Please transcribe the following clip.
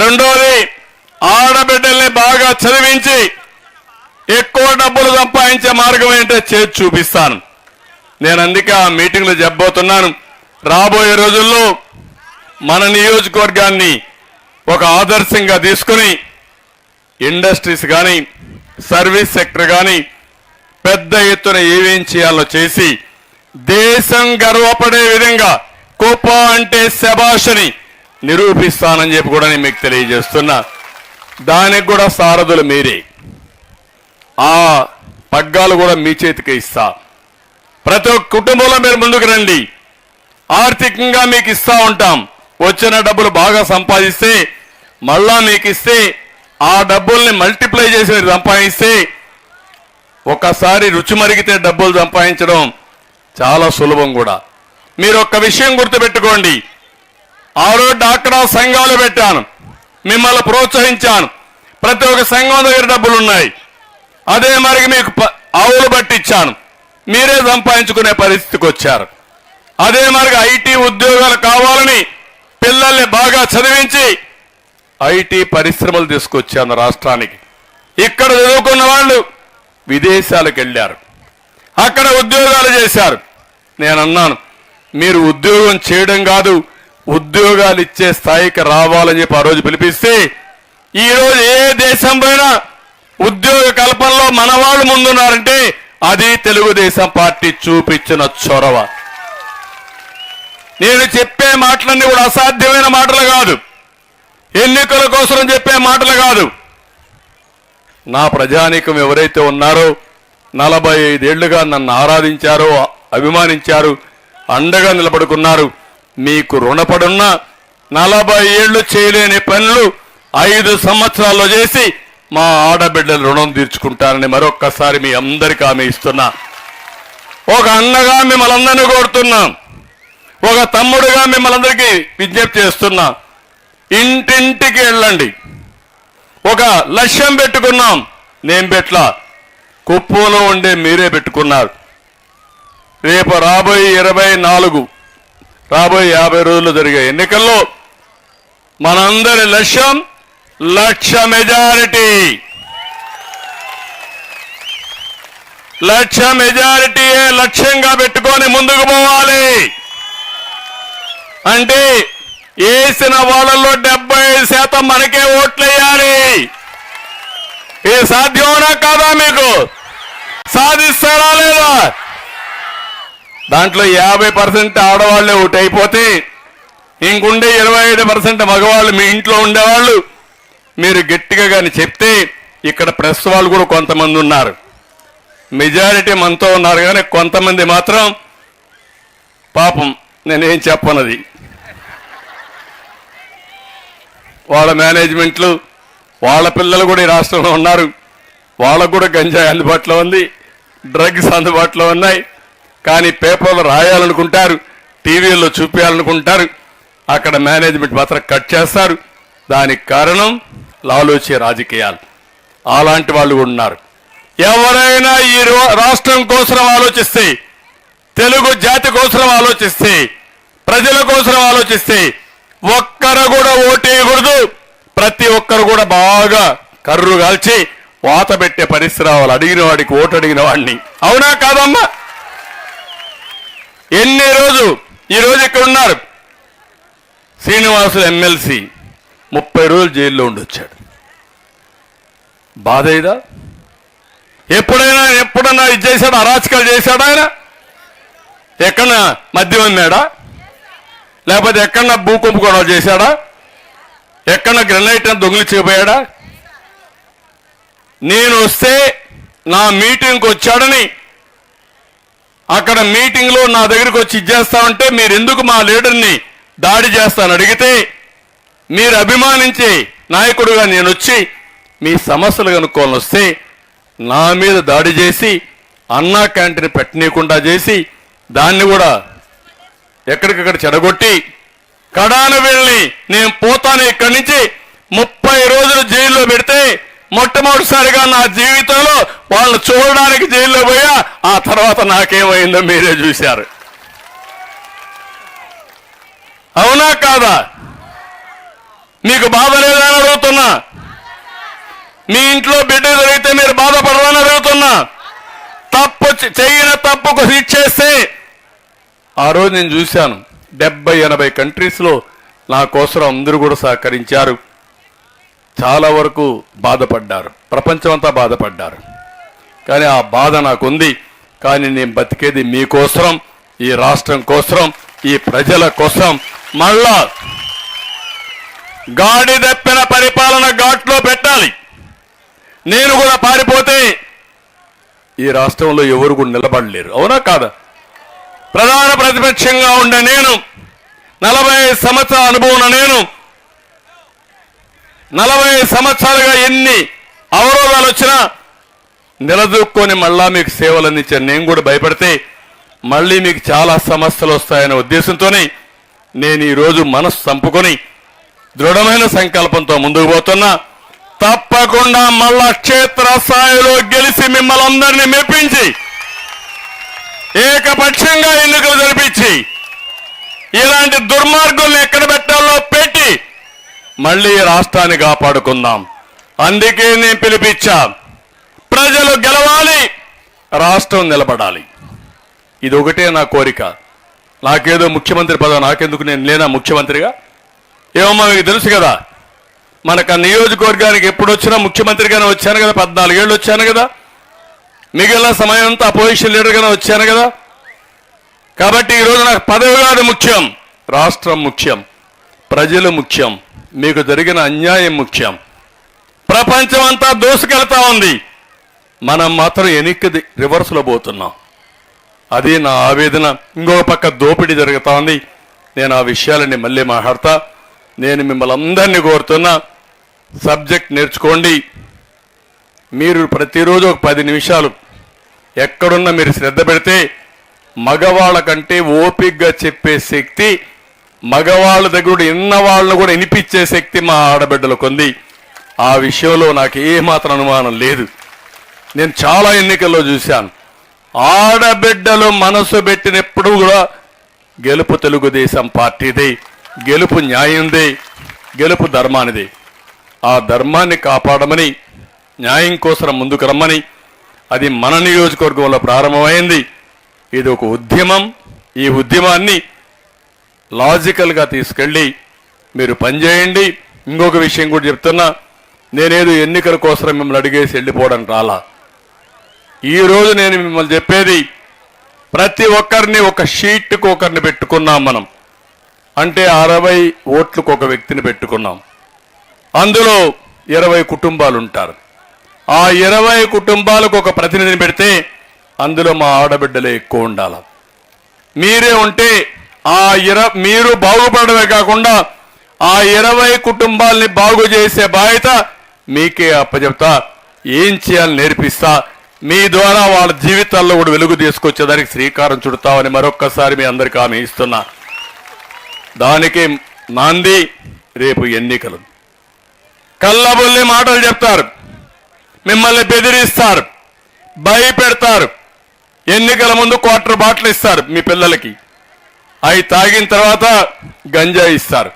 రెండోది ఆడబిడ్డల్ని బాగా చదివించి ఎక్కువ డబ్బులు సంపాదించే మార్గం ఏంటో చేసి చూపిస్తాను. నేను అందుకే ఆ మీటింగ్లో చెప్పబోతున్నాను. రాబోయే రోజుల్లో మన నియోజకవర్గాన్ని ఒక ఆదర్శంగా తీసుకుని ఇండస్ట్రీస్ కానీ సర్వీస్ సెక్టర్ కానీ పెద్ద ఎత్తున ఏమేం చేయాలో చేసి దేశం గర్వపడే విధంగా కుప్ప అంటే శభాషని నిరూపిస్తానని చెప్పి కూడా నేను మీకు తెలియజేస్తున్నా. దానికి కూడా సారథులు మీరే, ఆ పగ్గాలు కూడా మీ చేతికి ఇస్తా. ప్రతి ఒక్క కుటుంబంలో మీరు ముందుకు రండి, ఆర్థికంగా మీకు ఇస్తా ఉంటాం. వచ్చిన డబ్బులు బాగా సంపాదిస్తే మళ్ళా మీకు ఇస్తే ఆ డబ్బుల్ని మల్టిప్లై చేసి మీరు సంపాదిస్తే ఒకసారి రుచి మరిగితే డబ్బులు సంపాదించడం చాలా సులభం కూడా. మీరు ఒక్క విషయం గుర్తుపెట్టుకోండి, ఆ రోజు డాక్రా సంఘాలు పెట్టాను, మిమ్మల్ని ప్రోత్సహించాను. ప్రతి ఒక్క సంఘం దగ్గర డబ్బులు ఉన్నాయి. అదే మరి మీకు ఆవులు పట్టించాను, మీరే సంపాదించుకునే పరిస్థితికి వచ్చారు. అదే మరి ఐటీ ఉద్యోగాలు కావాలని పిల్లల్ని బాగా చదివించి ఐటీ పరిశ్రమలు తీసుకొచ్చాను రాష్ట్రానికి. ఇక్కడ చదువుకున్న వాళ్ళు విదేశాలకు వెళ్ళారు, అక్కడ ఉద్యోగాలు చేశారు. నేను అన్నాను, మీరు ఉద్యోగం చేయడం కాదు, ఉద్యోగాలు ఇచ్చే స్థాయికి రావాలని చెప్పి ఆ రోజు పిలిపిస్తే ఈరోజు ఏ దేశం పైన ఉద్యోగ కల్పనలో మన వాళ్ళు ముందున్నారంటే అది తెలుగుదేశం పార్టీ చూపించిన చొరవ. నేను చెప్పే మాటలన్నీ కూడా అసాధ్యమైన మాటలు కాదు, ఎన్నికల కోసం చెప్పే మాటలు కాదు. నా ప్రజానీకం ఎవరైతే ఉన్నారో 45 ఏళ్లుగా నన్ను ఆరాధించారో, అభిమానించారు, అండగా నిలబడుకున్నారు, మీకు రుణపడున్న 40 ఏళ్లు చేయలేని పనులు 5 సంవత్సరాల్లో చేసి మా ఆడబిడ్డల రుణం తీర్చుకుంటారని మరొక్కసారి మీ అందరికీ హామీ ఇస్తున్నా. ఒక అన్నగా మిమ్మల్ని అందరినీ కోరుతున్నాం, ఒక తమ్ముడుగా మిమ్మల్ని అందరికీ విజ్ఞప్తి చేస్తున్నా. ఇంటింటికి వెళ్ళండి, ఒక లక్ష్యం పెట్టుకున్నాం. నేను పెట్ల, కుప్పంలో ఉండే మీరే పెట్టుకున్నారు. రేపు రాబోయే 24 రాబోయే 50 రోజులు జరిగే ఎన్నికల్లో మనందరి లక్ష్యం 1,00,000 మెజారిటీ. 1,00,000 మెజారిటీయే లక్ష్యంగా పెట్టుకొని ముందుకు పోవాలి. అంటే వేసిన వాళ్ళల్లో 75% మనకే ఓట్లు వేయాలి. ఇది సాధ్యమవునా కాదా? మీకు సాధిస్తారా లేదా? దాంట్లో 50% ఆడవాళ్లే ఓటు అయిపోతే ఇంకుండే 25% మగవాళ్ళు మీ ఇంట్లో ఉండేవాళ్ళు. మీరు గట్టిగా కానీ చెప్తే ఇక్కడ ప్రెస్ వాళ్ళు కూడా కొంతమంది ఉన్నారు, మెజారిటీ మనతో ఉన్నారు, కానీ కొంతమంది మాత్రం పాపం నేనేం చెప్పనది, వాళ్ళ మేనేజ్మెంట్లు వాళ్ళ పిల్లలు కూడా ఈ రాష్ట్రంలో ఉన్నారు. వాళ్ళకు కూడా గంజాయి అందుబాటులో ఉంది, డ్రగ్స్ అందుబాటులో ఉన్నాయి. కానీ పేపర్లు రాయాలనుకుంటారు, టీవీల్లో చూపించాలనుకుంటారు, అక్కడ మేనేజ్మెంట్ మాత్రం కట్ చేస్తారు. దానికి కారణం లాలూచి రాజకీయాలు. అలాంటి వాళ్ళు కూడా ఉన్నారు. ఎవరైనా ఈ రాష్ట్రం కోసం ఆలోచిస్తే, తెలుగు జాతి కోసం ఆలోచిస్తే, ప్రజల కోసం ఆలోచిస్తే ఒక్కరు కూడా ఓటేయకూడదు. ప్రతి ఒక్కరు కూడా బాగా కర్రు కాల్చి వాత పెట్టే పరిస్థితి రావాలి. అడిగిన వాడికి ఓటు అడిగిన వాడిని. అవునా కాదమ్మా? ఈ రోజు ఇక్కడ ఉన్నారు శ్రీనివాసులు ఎమ్మెల్సీ, 30 రోజులు జైల్లో ఉండొచ్చాడు. బాధ ఇదా? ఎప్పుడన్నా ఇది చేశాడు, అరాచకాలు చేశాడు ఆయన? ఎక్కడన్నా మద్యం అమ్మాడా? లేకపోతే ఎక్కడన్నా భూ కుంభకోణాలు చేశాడా? ఎక్కడన్నా గ్రెనైట్ దొంగిలించిపోయాడా? నేను వస్తే నా మీటింగ్కి వచ్చాడని అక్కడ మీటింగ్లో నా దగ్గరికి వచ్చి ఇచ్చేస్తామంటే మీరు ఎందుకు మా లీడర్ని దాడి చేస్తాను అడిగితే, మీరు అభిమానించే నాయకుడుగా నేను వచ్చి మీ సమస్యలు కనుక్కోవాలని వస్తే నా మీద దాడి చేసి అన్నా క్యాంటీన్ పెట్టనీయకుండా చేసి దాన్ని కూడా ఎక్కడికక్కడ చెడగొట్టి కడాన వెళ్ళి నేను పోతాను ఇక్కడి నుంచి 30 రోజులు జైల్లో పెడితే మొట్టమొదటిసారిగా నా జీవితంలో వాళ్ళని చూడడానికి జైల్లో పోయా. ఆ తర్వాత నాకేమైందో మీరే చూశారు. అవునా కాదా? మీకు బాధ లేదా అడుగుతున్నా. మీ ఇంట్లో బిడ్డ జరిగితే మీరు బాధపడరని అడుగుతున్నా. తప్పు చేయని తప్పుకు శిక్షేస్తే ఆ రోజు నేను చూశాను 70-80 కంట్రీస్లో నా కోసం అందరూ కూడా సహకరించారు. చాలా వరకు బాధపడ్డారు, ప్రపంచమంతా బాధపడ్డారు. కానీ ఆ బాధ నాకుంది. కానీ నేను బతికేది మీకోసం, ఈ రాష్ట్రం కోసం, ఈ ప్రజల కోసం. మళ్ళా గాడి తప్పిన పరిపాలన ఘాట్లో పెట్టాలి. నేను కూడా పారిపోతే ఈ రాష్ట్రంలో ఎవరు కూడా నిలబడలేరు. అవునా కాదా? ప్రధాన ప్రతిపక్షంగా ఉండే నేను, 45 సంవత్సరాల అనుభవం నేను, 40 సంవత్సరాలుగా ఎన్ని అవరోధాలు వచ్చినా నిలదొక్కుని మళ్ళా మీకు సేవలు అందించాను. నేను కూడా భయపడితే మళ్ళీ మీకు చాలా సమస్యలు వస్తాయనే ఉద్దేశంతోనే నేను ఈరోజు మనసు చంపుకొని దృఢమైన సంకల్పంతో ముందుకు పోతున్నా. తప్పకుండా మళ్ళా క్షేత్రస్థాయిలో గెలిచి మిమ్మల్ని అందరినీ మెప్పించి ఏకపక్షంగా ఎన్నికలు జరిపించి ఇలాంటి దుర్మార్గుల్ని ఎక్కడ పెట్టాలో పెట్టి మళ్ళీ రాష్ట్రాన్ని కాపాడుకుందాం. అందుకే నేను పిలిపించా. ప్రజలు గెలవాలి, రాష్ట్రం నిలబడాలి. ఇది ఒకటే నా కోరిక. నాకేదో ముఖ్యమంత్రి పదవి నాకెందుకు, నేను లేనా ముఖ్యమంత్రిగా? ఏమమ్మా మీకు తెలుసు కదా, మనకు ఆ నియోజకవర్గానికి ఎప్పుడు వచ్చినా ముఖ్యమంత్రిగానే వచ్చాను కదా, 14 ఏళ్ళు వచ్చాను కదా, మిగిలిన సమయం అంతా అపోజిషన్ లీడర్గానే వచ్చాను కదా. కాబట్టి ఈరోజు నాకు పదవి కాదు ముఖ్యం, రాష్ట్రం ముఖ్యం, ప్రజలు ముఖ్యం, మీకు జరిగిన అన్యాయం ముఖ్యం. ప్రపంచం అంతా దోసుకెళ్తా ఉంది, మనం మాత్రం వెనక్కి రివర్స్లో పోతున్నాం. అది నా ఆవేదన. ఇంకో పక్క దోపిడీ జరుగుతూ ఉంది. నేను ఆ విషయాలని మళ్ళీ మాట్లాడతా. నేను మిమ్మల్ని అందరినీ కోరుతున్నా, సబ్జెక్ట్ నేర్చుకోండి. మీరు ప్రతిరోజు ఒక 10 నిమిషాలు ఎక్కడున్నా మీరు శ్రద్ధ పెడితే మగవాళ్ళ కంటే ఓపికగా చెప్పే శక్తి, మగవాళ్ళ దగ్గర ఇన్న వాళ్ళను కూడా వినిపించే శక్తి మా ఆడబిడ్డలకు ఉంది. ఆ విషయంలో నాకు ఏమాత్రం అనుమానం లేదు. నేను చాలా ఎన్నికల్లో చూశాను, ఆడబిడ్డలు మనసు పెట్టినప్పుడు కూడా గెలుపు తెలుగుదేశం పార్టీదే, గెలుపు న్యాయందే, గెలుపు ధర్మానిదే. ఆ ధర్మాన్ని కాపాడమని, న్యాయం కోసం ముందుకు రమ్మని, అది మన నియోజకవర్గంలో ప్రారంభమైంది. ఇది ఒక ఉద్యమం. ఈ ఉద్యమాన్ని లాజికల్గా తీసుకెళ్ళి మీరు పనిచేయండి. ఇంకొక విషయం కూడా చెప్తున్నా, నేనేదో ఎన్నికల కోసం మిమ్మల్ని అడిగేసి వెళ్ళిపోవడం రాలా. ఈరోజు నేను మిమ్మల్ని చెప్పేది, ప్రతి ఒక్కరిని ఒక షీట్కు ఒకరిని పెట్టుకున్నాం మనం. అంటే 60 ఓట్లకు ఒక వ్యక్తిని పెట్టుకున్నాం. అందులో 20 కుటుంబాలు ఉంటారు. ఆ 20 కుటుంబాలకు ఒక ప్రతినిధిని పెడితే అందులో మా ఆడబిడ్డలే ఎక్కువ ఉండాలి. మీరే ఉంటే మీరు బాగుపడమే కాకుండా ఆ 20 కుటుంబాలని బాగు చేసే బాధ్యత మీకే అప్పచెప్తా. ఏం చేయాలని నేర్పిస్తా. మీ ద్వారా వాళ్ళ జీవితాల్లో కూడా వెలుగు తీసుకొచ్చేదానికి శ్రీకారం చుడతామని మరొక్కసారి మీ అందరికీ హామీ ఇస్తున్నా. దానికి నాంది రేపు ఎన్నికలు. కళ్ళబొల్లి మాటలు చెప్తారు, మిమ్మల్ని బెదిరిస్తారు, భయపెడతారు. ఎన్నికల ముందు 1/4 బాటిల్ ఇస్తారు మీ పిల్లలకి, అవి తాగిన తర్వాత గంజా ఇస్తారు.